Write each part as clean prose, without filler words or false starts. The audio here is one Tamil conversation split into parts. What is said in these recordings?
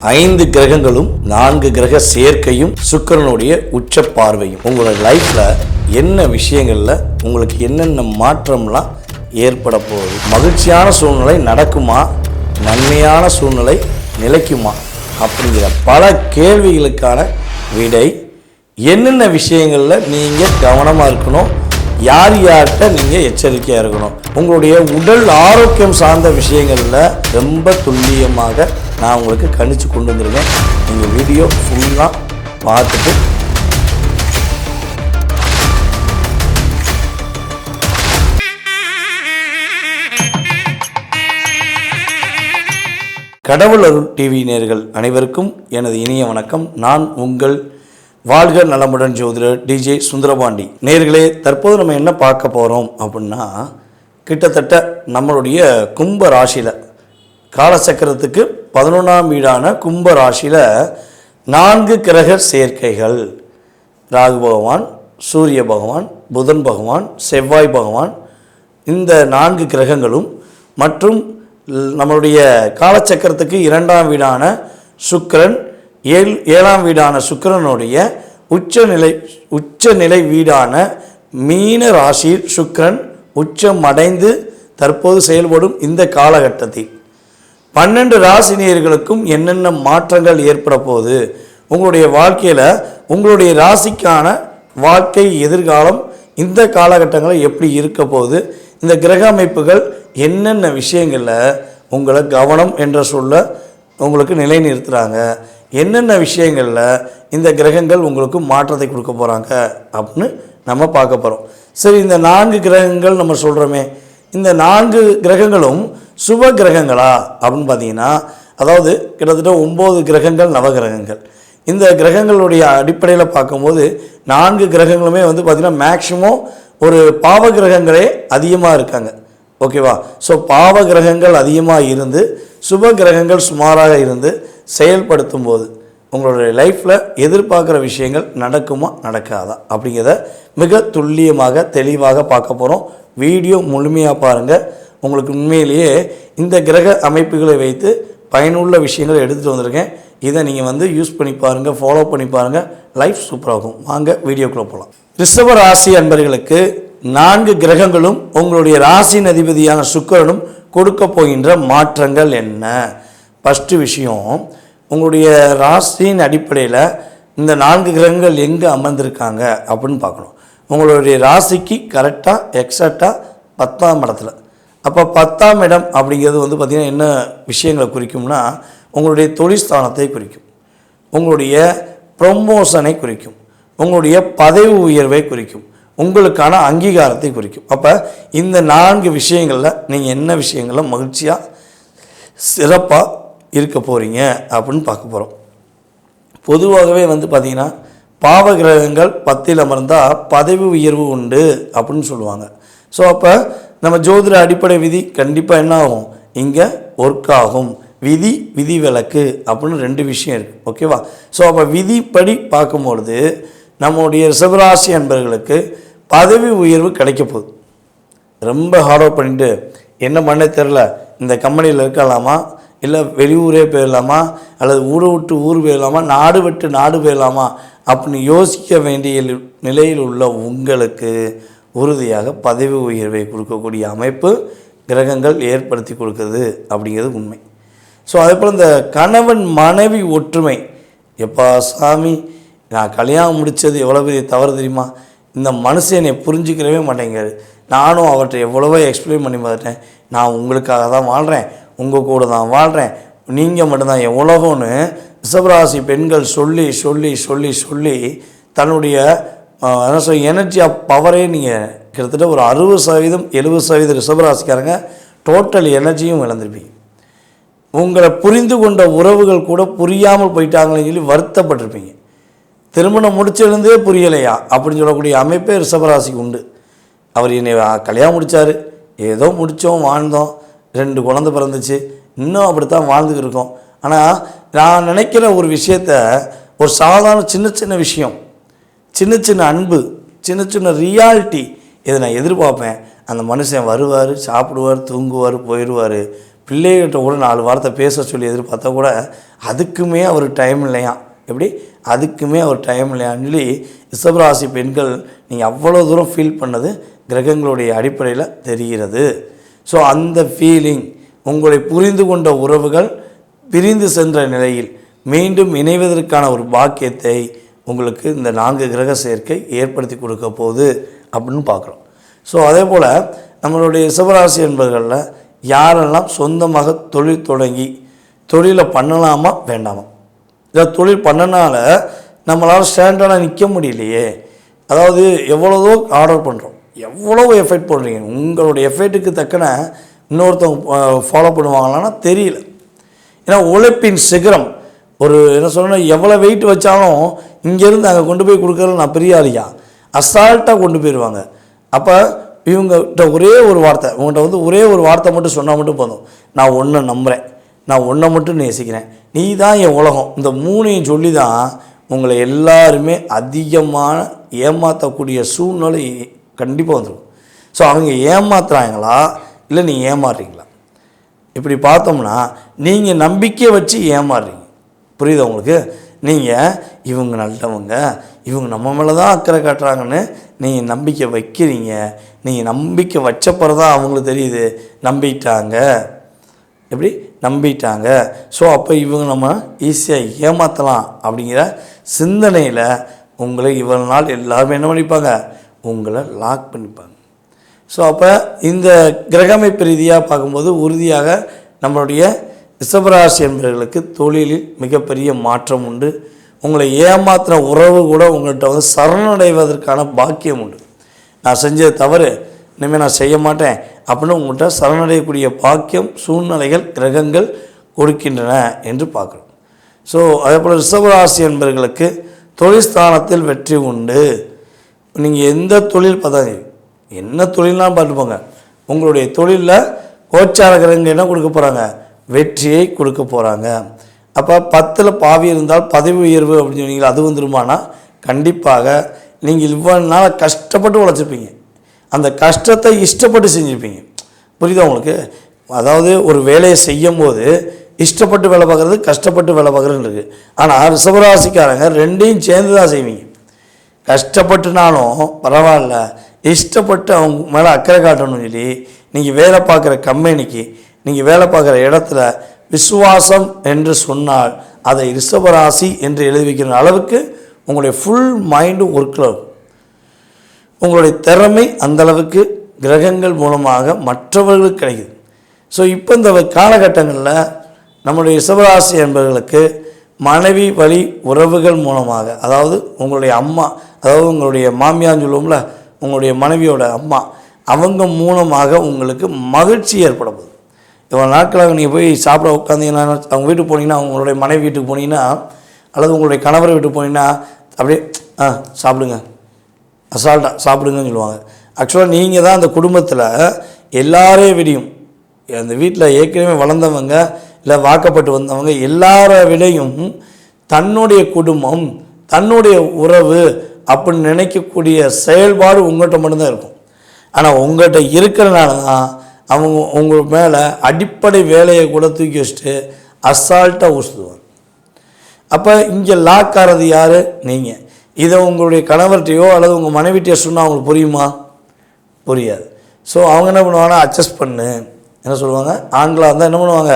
5 கிரகங்களும் 4 கிரக சேர்க்கையும் சுக்கிரனுடைய உச்ச பார்வையும் உங்களோட லைஃப்ல என்ன விஷயங்கள்ல உங்களுக்கு என்னென்ன மாற்றம்லாம் ஏற்பட போகுது, மகிழ்ச்சியான சூழ்நிலை நடக்குமா, நன்மையான சூழ்நிலை நிலைக்குமா அப்படிங்கிற பல கேள்விகளுக்கான விடை, என்னென்ன விஷயங்களில் நீங்கள் கவனமாக இருக்கணும், யார் யார்கிட்ட நீங்கள் எச்சரிக்கையாக இருக்கணும், உங்களுடைய உடல் ஆரோக்கியம் சார்ந்த விஷயங்களில் ரொம்ப துல்லியமாக நான் உங்களுக்கு கணிச்சு கொண்டு வந்திருக்கேன். நீங்கள் வீடியோ ஃபுல்லாக பார்த்துட்டு கடவுள் அருள் டிவி நேயர்கள் அனைவருக்கும் எனது இனிய வணக்கம். நான் உங்கள் வாழ்க நலமுடன் ஜோதிடர் டிஜே சுந்தரபாண்டி. நேயர்களே, தற்போது நம்ம என்ன பார்க்க போகிறோம் அப்படின்னா, கிட்டத்தட்ட நம்மளுடைய கும்ப ராசியில் காலச்சக்கரத்துக்கு 11ஆம் வீடான கும்ப ராசியில் 4 கிரக சேர்க்கைகள், ராகு பகவான், சூரிய பகவான், புதன் பகவான், செவ்வாய் பகவான், இந்த 4 கிரகங்களும் மற்றும் நம்மளுடைய காலச்சக்கரத்துக்கு 2ஆம் வீடான சுக்கிரன், 7ஆம் வீடான சுக்கிரனுடைய உச்சநிலை வீடான மீன ராசியில் சுக்கிரன் உச்சம் அடைந்து தற்போது செயல்படும் இந்த காலகட்டத்தில் 12 ராசினியர்களுக்கும் என்னென்ன மாற்றங்கள் ஏற்பட போகுது, உங்களுடைய வாழ்க்கையில் உங்களுடைய ராசிக்கான வாழ்க்கை எதிர்காலம் இந்த காலகட்டங்களில் எப்படி இருக்க போகுது, இந்த கிரக அமைப்புகள் என்னென்ன விஷயங்களில் உங்களை கவனம் என்ற சொல்ல உங்களுக்கு நிலைநிறுத்துகிறாங்க, என்னென்ன விஷயங்களில் இந்த கிரகங்கள் உங்களுக்கு மாற்றத்தை கொடுக்க போகிறாங்க அப்படின்னு நம்ம பார்க்க போகிறோம். சரி, இந்த 4 கிரகங்கள் நம்ம சொல்கிறோமே, இந்த 4 கிரகங்களும் சுப கிரகங்களா அப்படின்னு பார்த்தீங்கன்னா, அதாவது கிட்டத்தட்ட 9 கிரகங்கள் நவகிரகங்கள். இந்த கிரகங்களுடைய அடிப்படையில் பார்க்கும்போது 4 கிரகங்களுமே வந்து பார்த்திங்கன்னா மேக்சிமம் ஒரு பாவ கிரகங்களே அதிகமாக இருக்காங்க. ஓகேவா? ஸோ பாவ கிரகங்கள் அதிகமாக இருந்து சுப கிரகங்கள் சுமாராக இருந்து செயல்படுத்தும் போது உங்களுடைய லைஃப்பில் எதிர்பார்க்குற விஷயங்கள் நடக்குமா நடக்காதா அப்படிங்கிறத மிக துல்லியமாக தெளிவாக பார்க்க போகிறோம். வீடியோ முழுமையாக பாருங்கள். உங்களுக்கு உண்மையிலேயே இந்த கிரக அமைப்புகளை வைத்து பயனுள்ள விஷயங்களை எடுத்துகிட்டு வந்திருக்கேன். இதை நீங்கள் வந்து யூஸ் பண்ணி பாருங்கள், ஃபாலோ பண்ணி பாருங்கள், லைஃப் சூப்பராகும். வாங்க வீடியோக்குள்ளே போகலாம். ரிஷப ராசி அன்பர்களுக்கு 4 கிரகங்களும் உங்களுடைய ராசியின் அதிபதியான சுக்கிரனும் கொடுக்க போகின்ற மாற்றங்கள் என்ன? ஃபஸ்ட்டு விஷயம், உங்களுடைய ராசியின் அடிப்படையில் இந்த 4 கிரகங்கள் எங்கே அமர்ந்திருக்காங்க அப்படின்னு பார்க்கணும். உங்களுடைய ராசிக்கு கரெக்டாக எக்ஸாக்டாக 10ஆம் இடத்துல. அப்போ 10ஆம் இடம் அப்படிங்கிறது வந்து பார்த்திங்கன்னா என்ன விஷயங்களை குறிக்கும்னா, உங்களுடைய தொழிற்ஸ்தானத்தை குறிக்கும், உங்களுடைய ப்ரொமோஷனை குறிக்கும், உங்களுடைய பதவி உயர்வை குறிக்கும், உங்களுக்கான அங்கீகாரத்தை குறிக்கும். அப்போ இந்த 4 விஷயங்களில் நீங்கள் என்ன விஷயங்களில் மகிழ்ச்சியாக சிறப்பாக இருக்க போகிறீங்க அப்படின்னு பார்க்க போகிறோம். பொதுவாகவே வந்து பார்த்திங்கன்னா பாவ கிரகங்கள் 10இல் அமர்ந்தால் பதவி உயர்வு உண்டு அப்படின்னு சொல்லுவாங்க. ஸோ அப்போ நம்ம ஜோதிட அடிப்படை விதி கண்டிப்பாக என்ன ஆகும், இங்கே ஒர்க் ஆகும். விதி விலக்கு அப்படின்னு 2 விஷயம் இருக்குது. ஓகேவா? ஸோ அப்போ விதிப்படி பார்க்கும்பொழுது நம்முடைய ரிஷபராசி அன்பர்களுக்கு பதவி உயர்வு கிடைக்க போகுது. ரொம்ப ஹார்ட் ஒர்க் பண்ணிட்டு என்ன பண்ண தெரில, இந்த கம்பெனியில் இருக்கலாமா, இல்லை வெளியூரே போயிடலாமா, அல்லது ஊரை விட்டு ஊர் போயிடலாமா, நாடு விட்டு நாடு போயிடலாமா அப்படின்னு யோசிக்க வேண்டிய நிலையில் உள்ள உங்களுக்கு உறுதியாக பதவி உயர்வை கொடுக்கக்கூடிய அமைப்பு கிரகங்கள் ஏற்படுத்தி கொடுக்குது அப்படிங்கிறது உண்மை. ஸோ அதே போல் இந்த கணவன் மனைவி ஒற்றுமை, எப்பா சாமி நான் கல்யாணம் முடித்தது எவ்வளோ பெரிய தவறு தெரியுமா, இந்த மனுஷன் என்னை புரிஞ்சிக்கிறவே மாட்டேங்கிறாரு, நானும் அவர்கிட்ட எவ்வளவோ எக்ஸ்பிளைன் பண்ணி பார்த்துட்டேன், நான் உங்களுக்காக தான் வாழ்கிறேன், உங்கள் கூட தான் வாழ்கிறேன், நீங்கள் மட்டும்தான் என் உலகம்னு ரிஷபராசி பெண்கள் சொல்லி சொல்லி சொல்லி சொல்லி தன்னுடைய எனர்ஜி ஆஃப் பவரே நீங்கள் கிட்டத்தட்ட ஒரு 60% 70% ரிஷபராசிக்காரங்க டோட்டல் எனர்ஜியும் இழந்திருப்பீங்க. உங்களை புரிந்து கொண்ட உறவுகள் கூட புரியாமல் போயிட்டாங்களேன்னு சொல்லி வருத்தப்பட்டிருப்பீங்க. திருமணம் முடிச்சிருந்தே புரியலையா அப்படின்னு சொல்லக்கூடிய அமைப்பே ரிஷபராசிக்கு உண்டு. அவர் என்னை கல்யாணம் முடித்தார், ஏதோ முடித்தோம், வாழ்ந்தோம், 2 குழந்தை பிறந்துச்சு, இன்னும் அப்படித்தான் வாழ்ந்துக்கிட்டு இருக்கோம். ஆனால் நான் நினைக்கிற ஒரு விஷயத்த, ஒரு சாதாரண சின்ன சின்ன விஷயம், சின்ன சின்ன அன்பு, சின்ன சின்ன ரியாலிட்டி, இதை நான் எதிர்பார்ப்பேன். அந்த மனுஷன் வருவார், சாப்பிடுவார், தூங்குவார், போயிடுவார், பிள்ளைகிட்ட கூட 4 வார்த்தை பேச சொல்லி எதிர்பார்த்தா கூட அதுக்குமே அவர் டைம் இல்லையா? எப்படி அதுக்குமே அவர் டைம் இல்லையான்னு சொல்லி ரிஷபராசி பெண்கள் நீங்கள் அவ்வளோ தூரம் ஃபீல் பண்ணது கிரகங்களுடைய அடிப்படையில் தெரிகிறது. ஸோ அந்த ஃபீலிங், உங்களை புரிந்து கொண்ட உறவுகள் பிரிந்து சென்ற நிலையில் மீண்டும் இணைவதற்கான ஒரு பாக்கியத்தை உங்களுக்கு இந்த 4 கிரக சேர்க்கை ஏற்படுத்தி கொடுக்க போகுது அப்படின்னு பார்க்குறோம். ஸோ அதே போல் நம்மளுடைய ரிஷபராசி என்பவர்களில் யாரெல்லாம் சொந்தமாக தொழில் தொடங்கி தொழிலை பண்ணலாமா வேண்டாமா? இதை தொழில் பண்ணனால நம்மளால் ஸ்டாண்டர்டாக நிற்க முடியலையே. அதாவது எவ்வளோதோ ஆர்டர் பண்ணுறோம், எவ்வளோ எஃபெக்ட் போடுறீங்க, உங்களுடைய எஃபெக்ட்டுக்கு தக்கன இன்னொருத்தவங்க ஃபாலோ பண்ணுவாங்களான்னா தெரியல. ஏன்னா உழைப்பின் சிகரம் ஒரு என்ன சொல்லணும், எவ்வளோ வெயிட் வச்சாலும் இங்கேருந்து அங்கே கொண்டு போய் கொடுக்குறது நான் பெரிய ஆளியா அசால்ட்டாக கொண்டு போயிடுவாங்க. அப்போ இவங்ககிட்ட ஒரே ஒரு வார்த்தை, உங்கள்கிட்ட ஒரே ஒரு வார்த்தை மட்டும் சொன்னால் மட்டும் போதும், நான் ஒன்றை நம்புகிறேன், நான் ஒன்றை மட்டும் நேசிக்கிறேன், நீ தான் என் உலகம், இந்த 3ஐயும் சொல்லி தான் உங்களை எல்லாருமே அதிகமான ஏமாற்றக்கூடிய சூழ்நிலை கண்டிப்பாக வந்துடும். ஸோ அவங்க ஏமாத்துறாங்களா இல்லை நீ ஏமாறுறீங்களா? இப்படி பார்த்தோம்னா நீங்கள் நம்பிக்கை வச்சு ஏமாறுறீங்க. புரியுதா உங்களுக்கு? நீங்கள் இவங்க நல்லவங்க, இவங்க நம்ம மேலே தான் அக்கறை காட்டுறாங்கன்னு நீங்கள் நம்பிக்கை வைக்கிறீங்க. நீங்கள் நம்பிக்கை வச்ச பிறகு தான் அவங்களுக்கு தெரியுது நம்பிட்டாங்க. எப்படி நம்பிட்டாங்க? ஸோ அப்போ இவங்க நம்ம ஈஸியாக ஏமாற்றலாம் அப்படிங்கிற சிந்தனையில் உங்களை இவ்வளோ நாள் எல்லாருமே என்ன பண்ணிப்பாங்க, உங்களை லாக் பண்ணிப்பாங்க. ஸோ அப்போ இந்த கிரகமைப்பு ரீதியாக பார்க்கும்போது உறுதியாக நம்மளுடைய ரிஷபராசி என்பவர்களுக்கு தொழிலில் மிகப்பெரிய மாற்றம் உண்டு. உங்களை ஏமாத்தின உறவு கூட உங்கள்கிட்ட சரணடைவதற்கான பாக்கியம் உண்டு. நான் செஞ்சது தவறு, இனிமேல் நான் செய்ய மாட்டேன் அப்படின்னு உங்கள்கிட்ட சரணடையக்கூடிய பாக்கியம் சூழ்நிலைகள் கிரகங்கள் கொடுக்கின்றன என்று பார்க்குறோம். ஸோ அதே போல் ரிஷபராசி என்பவர்களுக்கு தொழில் ஸ்தானத்தில் வெற்றி உண்டு. நீங்கள் எந்த தொழில் பார்த்தாங்க, என்ன தொழிலாம் பார்த்துப்போங்க, உங்களுடைய தொழிலில் கோச்சார கிரகங்கள் என்ன கொடுக்க போகிறாங்க, வெற்றியை கொடுக்க போகிறாங்க. அப்போ 10ல் பாவி இருந்தால் பதவி உயர்வு அப்படின்னு சொன்னீங்களா, அது வந்துருமானா கண்டிப்பாக. நீங்கள் இவ்வளவு நாள் கஷ்டப்பட்டு உழைச்சிருப்பீங்க, அந்த கஷ்டத்தை இஷ்டப்பட்டு செஞ்சுருப்பீங்க. புரியுதா உங்களுக்கு? அதாவது ஒரு வேலையை செய்யும் போது இஷ்டப்பட்டு வேலை பார்க்குறது, கஷ்டப்பட்டு வேலை பார்க்குறதுன்னு இருக்குது. ஆனால் ரிஷபராசிக்காரங்க ரெண்டையும் சேர்ந்து தான் செய்வீங்க. கஷ்டப்பட்டுனாலும் பரவாயில்ல, இஷ்டப்பட்டு அவங்க மேலே அக்கறை காட்டணும்னு சொல்லி நீங்கள் வேலை பார்க்குற கம்பெனிக்கு, நீங்கள் வேலை பார்க்குற இடத்துல விசுவாசம் என்று சொன்னால் அதை ரிஷபராசி என்று எழுதி வைக்கிற அளவுக்கு உங்களுடைய ஃபுல் மைண்டு ஒர்க்கில் இருக்கும். உங்களுடைய திறமை அந்தளவுக்கு கிரகங்கள் மூலமாக மற்றவர்களுக்கு கிடைக்குது. ஸோ இப்போ இந்த காலகட்டங்களில் நம்முடைய ரிஷபராசி என்பவர்களுக்கு மனைவி வழி உறவுகள் மூலமாக, அதாவது உங்களுடைய அம்மா, அதாவது உங்களுடைய மாமியான்னு சொல்லுவோம்ல, உங்களுடைய மனைவியோட அம்மா, அவங்க மூலமாக உங்களுக்கு மகிழ்ச்சி ஏற்பட போகுது. இவ்வளோ நாட்களாக நீங்கள் போய் சாப்பிட உட்காந்தீங்கன்னா, அவங்க வீட்டுக்கு போனீங்கன்னா, உங்களுடைய மனைவி வீட்டுக்கு போனீங்கன்னா, அல்லது உங்களுடைய கணவர் வீட்டுக்கு போனீங்கன்னா அப்படியே சாப்பிடுங்க, அசால்ட்டாக சாப்பிடுங்கன்னு சொல்லுவாங்க. ஆக்சுவலாக நீங்கள் தான் அந்த குடும்பத்தில் எல்லாரே விடையும், அந்த வீட்டில் ஏற்கனவே வளர்ந்தவங்க இல்லை வாக்கப்பட்டு வந்தவங்க எல்லார விடையும் தன்னுடைய குடும்பம், தன்னுடைய உறவு அப்படின்னு நினைக்கக்கூடிய செயல்பாடு உங்கள்கிட்ட மட்டும்தான் இருக்கும். ஆனால் உங்கள்கிட்ட இருக்கிறனால தான் அவங்க உங்கள் மேலே அடிப்படை வேலையை கூட தூக்கி வச்சுட்டு அசால்ட்டாக ஊசுவாங்க. அப்போ இங்கே லாக் ஆகிறது யார்? நீங்கள். இதை உங்களுடைய கணவர்கிட்டையோ அல்லது உங்கள் மனைவிட்டையோ சொன்னால் அவங்களுக்கு புரியுமா? புரியாது. ஸோ அவங்க என்ன பண்ணுவாங்கன்னா, அட்ஜஸ்ட் பண்ணு, என்ன சொல்லுவாங்க, ஆண்களாக இருந்தால் என்ன பண்ணுவாங்க,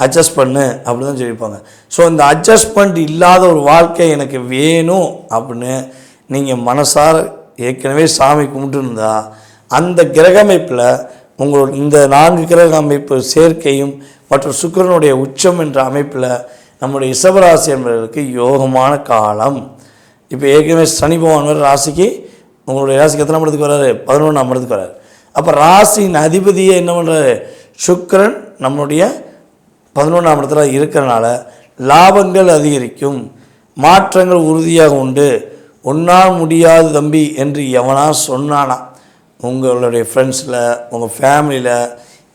அட்ஜஸ்ட் பண்ணு அப்படி தான் சொல்லியிருப்பாங்க. ஸோ இந்த அட்ஜஸ்ட்மெண்ட் இல்லாத ஒரு வாழ்க்கை எனக்கு வேணும் அப்படின்னு நீங்கள் மனசார ஏற்கனவே சாமி கும்பிட்டுருந்தா, அந்த கிரகமைப்பில் உங்களோட இந்த 4 கிரக அமைப்பு சேர்க்கையும் மற்றும் சுக்கிரனுடைய உச்சம் என்ற அமைப்பில் நம்முடைய ரிஷபராசி என்பவர்களுக்கு யோகமான காலம். இப்போ ஏற்கனவே சனி பகவான் ராசிக்கு, உங்களுடைய ராசிக்கு எத்தனை இடத்துக்கு வர்றாரு? 11ஆம் இடத்துக்கு வர்றாரு. அப்போ ராசியின் அதிபதியே என்ன பண்ணுறாரு? சுக்கிரன் நம்மளுடைய 11ஆம் இடத்துல இருக்கிறனால லாபங்கள் அதிகரிக்கும், மாற்றங்கள் உறுதியாக உண்டு. ஒன்றால் முடியாது தம்பி என்று எவனா சொன்னானா, உங்களுடைய ஃப்ரெண்ட்ஸில், உங்கள் ஃபேமிலியில்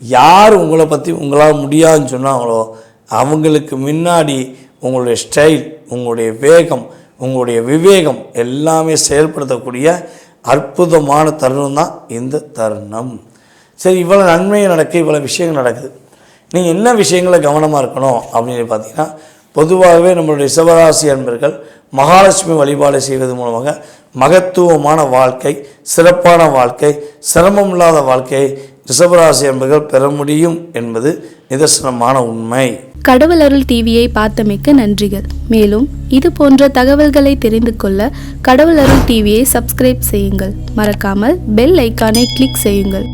யார் உங்களை பற்றி உங்களால் முடியாதுன்னு சொன்னாங்களோ அவங்களுக்கு முன்னாடி உங்களுடைய ஸ்டைல், உங்களுடைய வேகம், உங்களுடைய விவேகம் எல்லாமே செயல்படுத்தக்கூடிய அற்புதமான தருணம் தான் இந்த தருணம். சரி, இவ்வளோ நன்மையை நடக்க, இவ்வளோ விஷயங்கள் நடக்குது, நீங்கள் என்ன விஷயங்களை கவனமாக இருக்கணும் அப்படின்னு பார்த்தீங்கன்னா, பொதுவாகவே நம்மளுடைய ரிஷபராசி அன்பர்கள் மகாலட்சுமி வழிபாடு செய்வது மூலமாக மகத்துவமான வாழ்க்கை, சிறப்பான வாழ்க்கை, சிரமம் இல்லாத வாழ்க்கையை ரிஷபராசி அன்பர்கள் பெற முடியும் என்பது நிதர்சனமான உண்மை. கடவுள் அருள் டிவியை பார்த்தமைக்கு நன்றிகள். மேலும் இது போன்ற தகவல்களை தெரிந்து கொள்ள கடவுள் அருள் டிவியை சப்ஸ்கிரைப் செய்யுங்கள். மறக்காமல் பெல் ஐக்கானை கிளிக் செய்யுங்கள்.